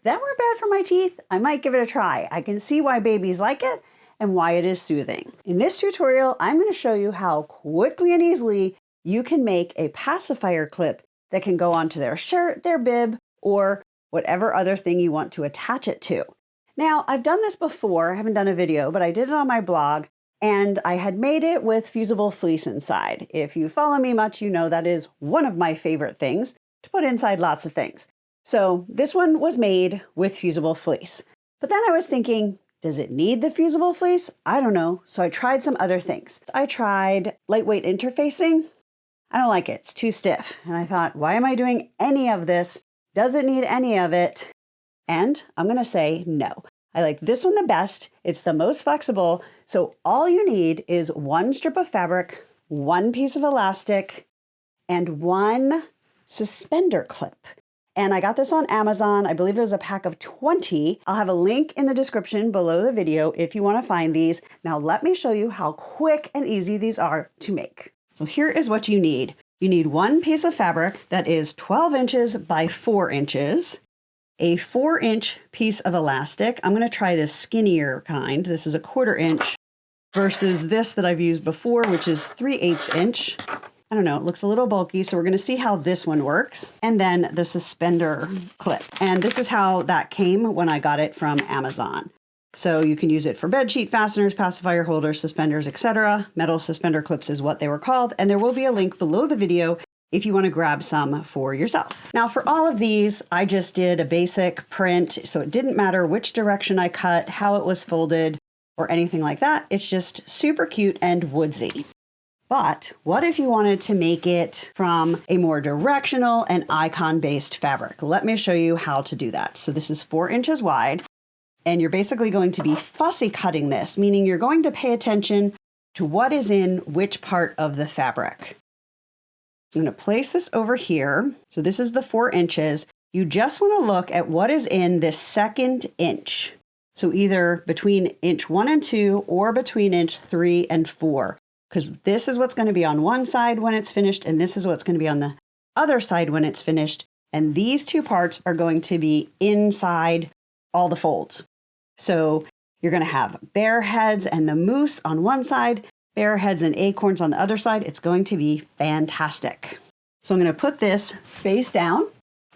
that were bad for my teeth, I might give it a try. I can see why babies like it and why it is soothing. In this tutorial, I'm going to show you how quickly and easily you can make a pacifier clip that can go onto their shirt, their bib, or whatever other thing you want to attach it to. Now, I've done this before. I haven't done a video, but I did it on my blog, and I had made it with fusible fleece inside. If you follow me much, you know that is one of my favorite things, to put inside lots of things. So this one was made with fusible fleece. But then I was thinking, does it need the fusible fleece? I don't know. So I tried some other things. I tried lightweight interfacing. I don't like it. It's too stiff. And I thought, why am I doing any of this? Does it need any of it? And I'm going to say no. I like this one the best. It's the most flexible. So all you need is one strip of fabric, one piece of elastic, and one suspender clip. And I got this on Amazon. I believe it was a pack of 20. I'll have a link in the description below the video if you want to find these. Now let me show you how quick and easy these are to make. So here is what you need. You need one piece of fabric that is 12 inches by 4 inches, a 4-inch piece of elastic. I'm going to try this skinnier kind. This is a 1/4 inch versus this that I've used before, which is 3/8 inch. I don't know, it looks a little bulky, so we're going to see how this one works. And then the suspender clip. And this is how that came when I got it from Amazon. So you can use it for bed sheet fasteners, pacifier holders, suspenders, etc. Metal suspender clips is what they were called. And there will be a link below the video if you want to grab some for yourself. Now for all of these, I just did a basic print, so it didn't matter which direction I cut, how it was folded, or anything like that. It's just super cute and woodsy. But what if you wanted to make it from a more directional and icon-based fabric? Let me show you how to do that. So this is 4 inches wide, and you're basically going to be fussy cutting this, meaning you're going to pay attention to what is in which part of the fabric. So I'm going to place this over here. So this is the 4 inches. You just want to look at what is in this 2nd inch. So either between inch 1 and 2 or between inch 3 and 4. Because this is what's going to be on one side when it's finished, and this is what's going to be on the other side when it's finished. And these two parts are going to be inside all the folds. So you're going to have bear heads and the moose on one side, bear heads and acorns on the other side. It's going to be fantastic. So I'm going to put this face down,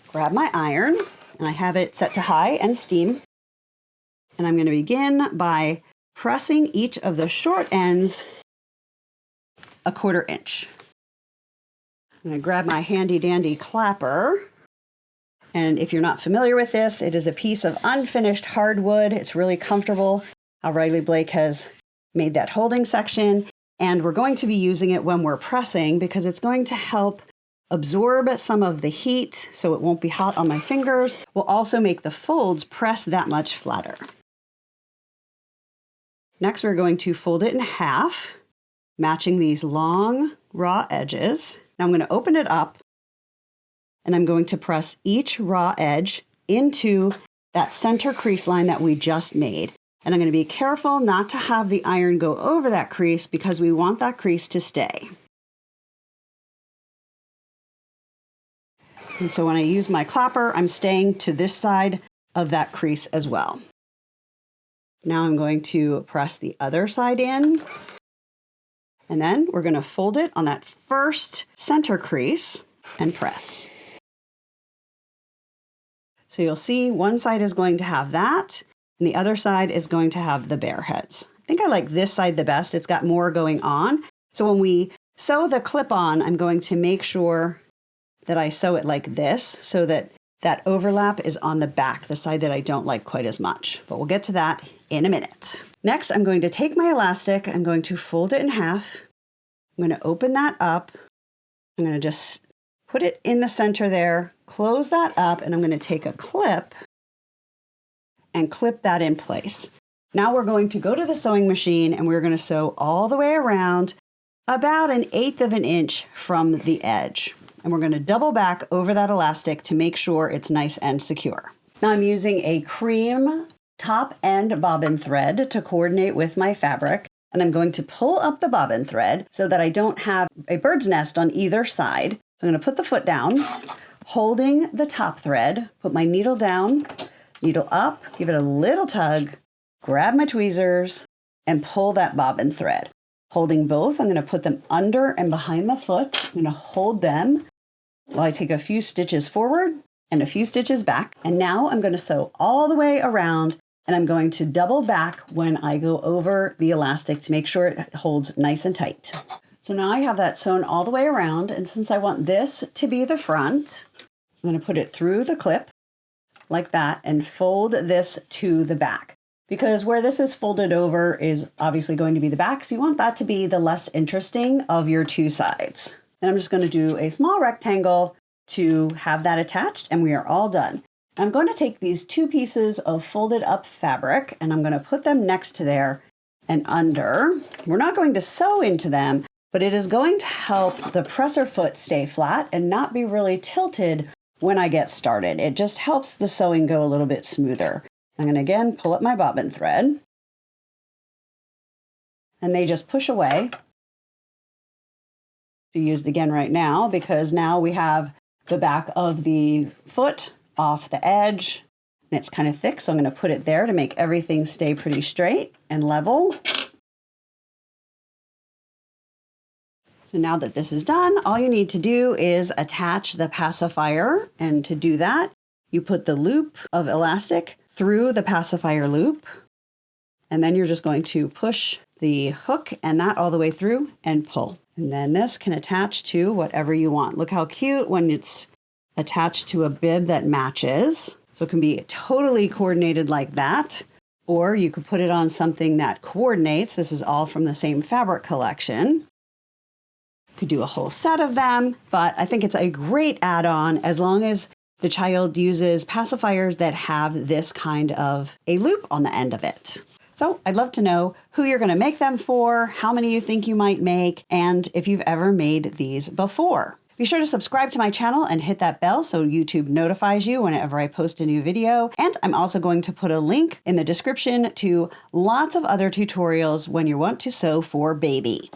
grab my iron, and I have it set to high and steam. And I'm going to begin by pressing each of the short ends a 1/4 inch. I'm going to grab my handy dandy clapper. And if you're not familiar with this, it is a piece of unfinished hardwood. It's really comfortable. Riley Blake has made that holding section. And we're going to be using it when we're pressing because it's going to help absorb some of the heat so it won't be hot on my fingers. Will also make the folds press that much flatter. Next, we're going to fold it in half, matching these long raw edges. Now I'm going to open it up and I'm going to press each raw edge into that center crease line that we just made. And I'm going to be careful not to have the iron go over that crease because we want that crease to stay. And so when I use my clapper, I'm staying to this side of that crease as well. Now I'm going to press the other side in. And then we're going to fold it on that first center crease and press. So you'll see one side is going to have that, and the other side is going to have the bear heads. I think I like this side the best. It's got more going on. So when we sew the clip on, I'm going to make sure that I sew it like this so that that overlap is on the back, the side that I don't like quite as much. But we'll get to that in a minute. Next, I'm going to take my elastic. I'm going to fold it in half. I'm going to open that up. I'm going to just put it in the center there, close that up, and I'm going to take a clip and clip that in place. Now we're going to go to the sewing machine and we're going to sew all the way around about 1/8 of an inch from the edge. And we're going to double back over that elastic to make sure it's nice and secure. Now I'm using a cream top end bobbin thread to coordinate with my fabric. And I'm going to pull up the bobbin thread so that I don't have a bird's nest on either side. So I'm going to put the foot down, holding the top thread, put my needle down, needle up, give it a little tug, grab my tweezers, and pull that bobbin thread. Holding both, I'm going to put them under and behind the foot. I'm going to hold them while I take a few stitches forward and a few stitches back. And now I'm going to sew all the way around, and I'm going to double back when I go over the elastic to make sure it holds nice and tight. So now I have that sewn all the way around, and since I want this to be the front, I'm going to put it through the clip like that and fold this to the back. Because where this is folded over is obviously going to be the back, so you want that to be the less interesting of your two sides. Then I'm just going to do a small rectangle to have that attached, and we are all done. I'm going to take these two pieces of folded up fabric and I'm going to put them next to there and under. We're not going to sew into them, but it is going to help the presser foot stay flat and not be really tilted when I get started. It just helps the sewing go a little bit smoother. I'm going to again pull up my bobbin thread, and they just push away. Be used again right now because now we have the back of the foot off the edge, and it's kind of thick, so I'm going to put it there to make everything stay pretty straight and level. So now that this is done, all you need to do is attach the pacifier, and to do that, you put the loop of elastic through the pacifier loop, and then you're just going to push the hook and that all the way through and pull. And then this can attach to whatever you want. Look how cute when it's attached to a bib that matches. So it can be totally coordinated like that, or you could put it on something that coordinates. This is all from the same fabric collection. Could do a whole set of them, but I think it's a great add-on as long as the child uses pacifiers that have this kind of a loop on the end of it. So I'd love to know who you're going to make them for, how many you think you might make, and if you've ever made these before. Be sure to subscribe to my channel and hit that bell so YouTube notifies you whenever I post a new video. And I'm also going to put a link in the description to lots of other tutorials when you want to sew for baby.